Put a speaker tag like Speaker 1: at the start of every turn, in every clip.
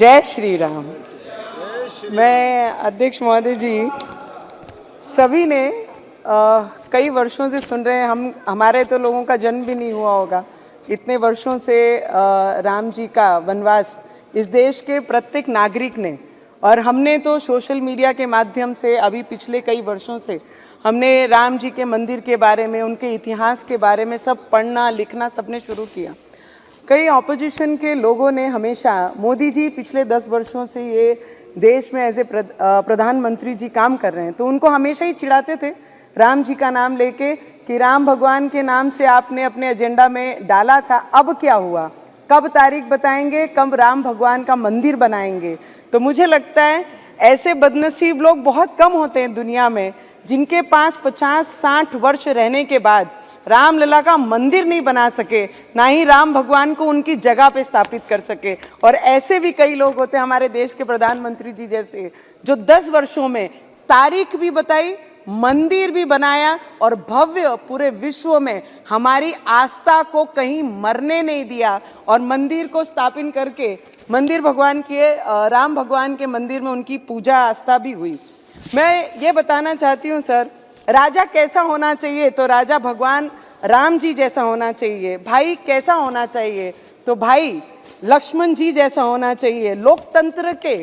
Speaker 1: जय श्री राम। मैं अध्यक्ष महोदय जी, सभी ने कई वर्षों से सुन रहे हैं। हमारे तो लोगों का जन्म भी नहीं हुआ होगा, इतने वर्षों से राम जी का वनवास इस देश के प्रत्येक नागरिक ने, और हमने तो सोशल मीडिया के माध्यम से अभी पिछले कई वर्षों से हमने राम जी के मंदिर के बारे में, उनके इतिहास के बारे में सब पढ़ना लिखना सबने शुरू किया। कई ऑपोजिशन के लोगों ने हमेशा, मोदी जी पिछले 10 वर्षों से ये देश में एज ए प्रधानमंत्री जी काम कर रहे हैं, तो उनको हमेशा ही चिढ़ाते थे राम जी का नाम लेके कि राम भगवान के नाम से आपने अपने एजेंडा में डाला था, अब क्या हुआ, कब तारीख बताएंगे, कब राम भगवान का मंदिर बनाएंगे। तो मुझे लगता है ऐसे बदनसीब लोग बहुत कम होते हैं दुनिया में जिनके पास 50-60 वर्ष रहने के बाद रामलला का मंदिर नहीं बना सके, ना ही राम भगवान को उनकी जगह पे स्थापित कर सके। और ऐसे भी कई लोग होते हैं हमारे देश के प्रधानमंत्री जी जैसे, जो 10 वर्षों में तारीख भी बताई, मंदिर भी बनाया और भव्य पूरे विश्व में हमारी आस्था को कहीं मरने नहीं दिया, और मंदिर को स्थापित करके मंदिर भगवान के, राम भगवान के मंदिर में उनकी पूजा आस्था भी हुई। मैं ये बताना चाहती हूँ सर, राजा कैसा होना चाहिए, तो राजा भगवान राम जी जैसा होना चाहिए। भाई कैसा होना चाहिए, तो भाई लक्ष्मण जी जैसा होना चाहिए। लोकतंत्र के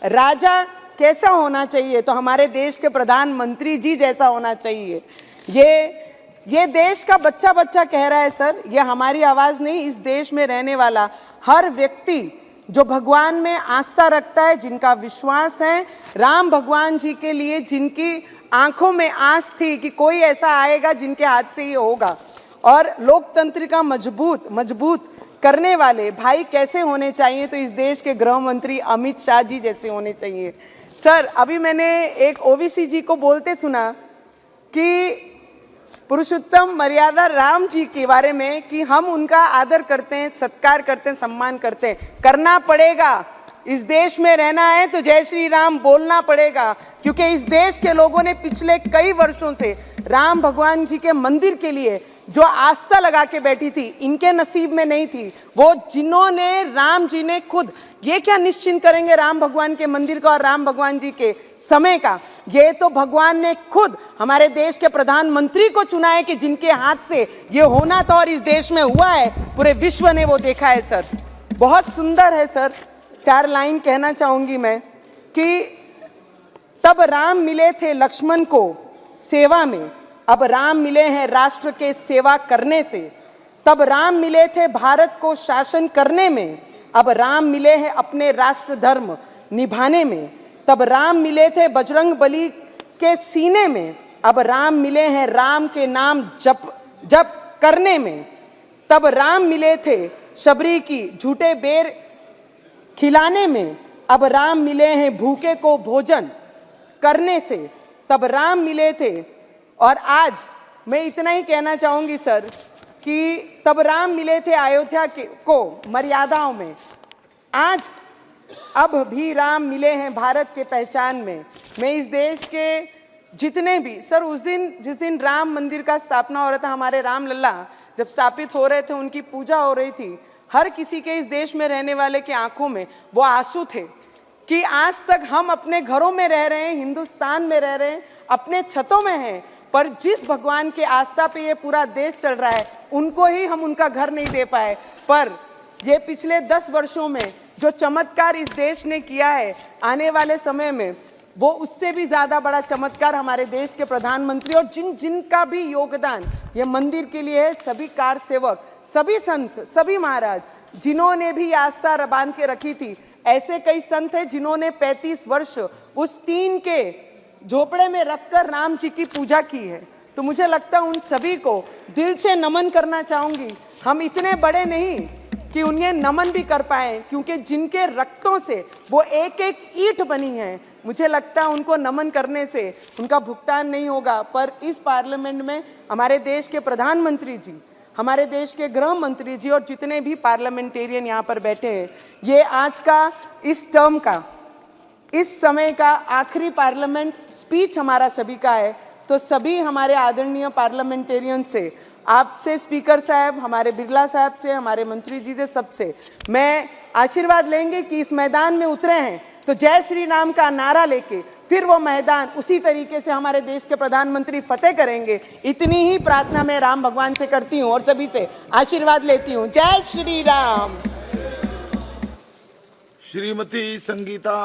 Speaker 1: राजा कैसा होना चाहिए, तो हमारे देश के प्रधानमंत्री जी जैसा होना चाहिए। ये देश का बच्चा बच्चा कह रहा है सर, ये हमारी आवाज़ नहीं, इस देश में रहने वाला हर व्यक्ति जो भगवान में आस्था रखता है, जिनका विश्वास है राम भगवान जी के लिए, जिनकी आंखों में आस थी कि कोई ऐसा आएगा जिनके हाथ से ये होगा, और लोकतंत्र का मजबूत करने वाले भाई कैसे होने चाहिए, तो इस देश के गृह मंत्री अमित शाह जी जैसे होने चाहिए। सर, अभी मैंने एक ओवीसी जी को बोलते सुना कि पुरुषोत्तम मर्यादा राम जी के बारे में कि हम उनका आदर करते हैं, सत्कार करते हैं, सम्मान करते हैं। करना पड़ेगा, इस देश में रहना है तो जय श्री राम बोलना पड़ेगा, क्योंकि इस देश के लोगों ने पिछले कई वर्षों से राम भगवान जी के मंदिर के लिए जो आस्था लगा के बैठी थी, इनके नसीब में नहीं थी। वो जिन्होंने, राम जी ने खुद ये क्या निश्चिंत करेंगे राम भगवान के मंदिर का और राम भगवान जी के समय का, ये तो भगवान ने खुद हमारे देश के प्रधानमंत्री को चुना है कि जिनके हाथ से ये होना था, और इस देश में हुआ है, पूरे विश्व ने वो देखा है। सर, बहुत सुंदर है सर। 4 लाइन कहना चाहूंगी मैं कि तब राम मिले थे लक्ष्मण को सेवा में, अब राम मिले हैं राष्ट्र के सेवा करने से। तब राम मिले थे भारत को शासन करने में, अब राम मिले हैं अपने राष्ट्र धर्म निभाने में। तब राम मिले थे बजरंग बली के सीने में, अब राम मिले हैं राम के नाम जप करने में। तब राम मिले थे शबरी की झूठे बेर खिलाने में, अब राम मिले हैं भूखे को भोजन करने से। तब राम मिले थे, और आज मैं इतना ही कहना चाहूंगी सर कि तब राम मिले थे अयोध्या को मर्यादाओं में, आज अब भी राम मिले हैं भारत के पहचान में। मैं इस देश के जितने भी सर, उस दिन जिस दिन राम मंदिर का स्थापना हो रहा था, हमारे राम लल्ला जब स्थापित हो रहे थे, उनकी पूजा हो रही थी, हर किसी के इस देश में रहने वाले के आंखों में वो आंसू थे कि आज तक हम अपने घरों में रह रहे हैं, हिंदुस्तान में रह रहे हैं, अपने छतों में हैं, पर जिस भगवान के आस्था पे ये पूरा देश चल रहा है, उनको ही हम उनका घर नहीं दे पाए। पर ये पिछले 10 वर्षों में जो चमत्कार इस देश ने किया है, आने वाले समय में वो उससे भी ज़्यादा बड़ा चमत्कार हमारे देश के प्रधानमंत्री और जिनका भी योगदान ये मंदिर के लिए है, सभी कार सेवक, सभी संत, सभी महाराज, जिन्होंने भी आस्था बांध के रखी थी। ऐसे कई संत हैं जिन्होंने 35 वर्ष उस टीन के झोपड़े में रखकर राम जी की पूजा की है। तो मुझे लगता है उन सभी को दिल से नमन करना चाहूँगी। हम इतने बड़े नहीं कि उन्हें नमन भी कर पाए, क्योंकि जिनके रक्तों से वो एक एक ईंट बनी है, मुझे लगता है उनको नमन करने से उनका भुगतान नहीं होगा। पर इस पार्लियामेंट में हमारे देश के प्रधानमंत्री जी, हमारे देश के गृह मंत्री जी और जितने भी पार्लियामेंटेरियन यहाँ पर बैठे हैं, ये आज का, इस टर्म का, इस समय का आखिरी पार्लियामेंट स्पीच हमारा सभी का है। तो सभी हमारे आदरणीय पार्लियामेंटेरियन से, आपसे स्पीकर साहब, हमारे बिरला साहब से, हमारे मंत्री जी से, सबसे मैं आशीर्वाद लेंगे कि इस मैदान में उतरे हैं तो जय श्री राम का नारा लेके फिर वो मैदान उसी तरीके से हमारे देश के प्रधानमंत्री फतेह करेंगे। इतनी ही प्रार्थना मैं राम भगवान से करती हूँ और सभी से आशीर्वाद लेती हूँ। जय श्री राम।
Speaker 2: श्रीमती संगीता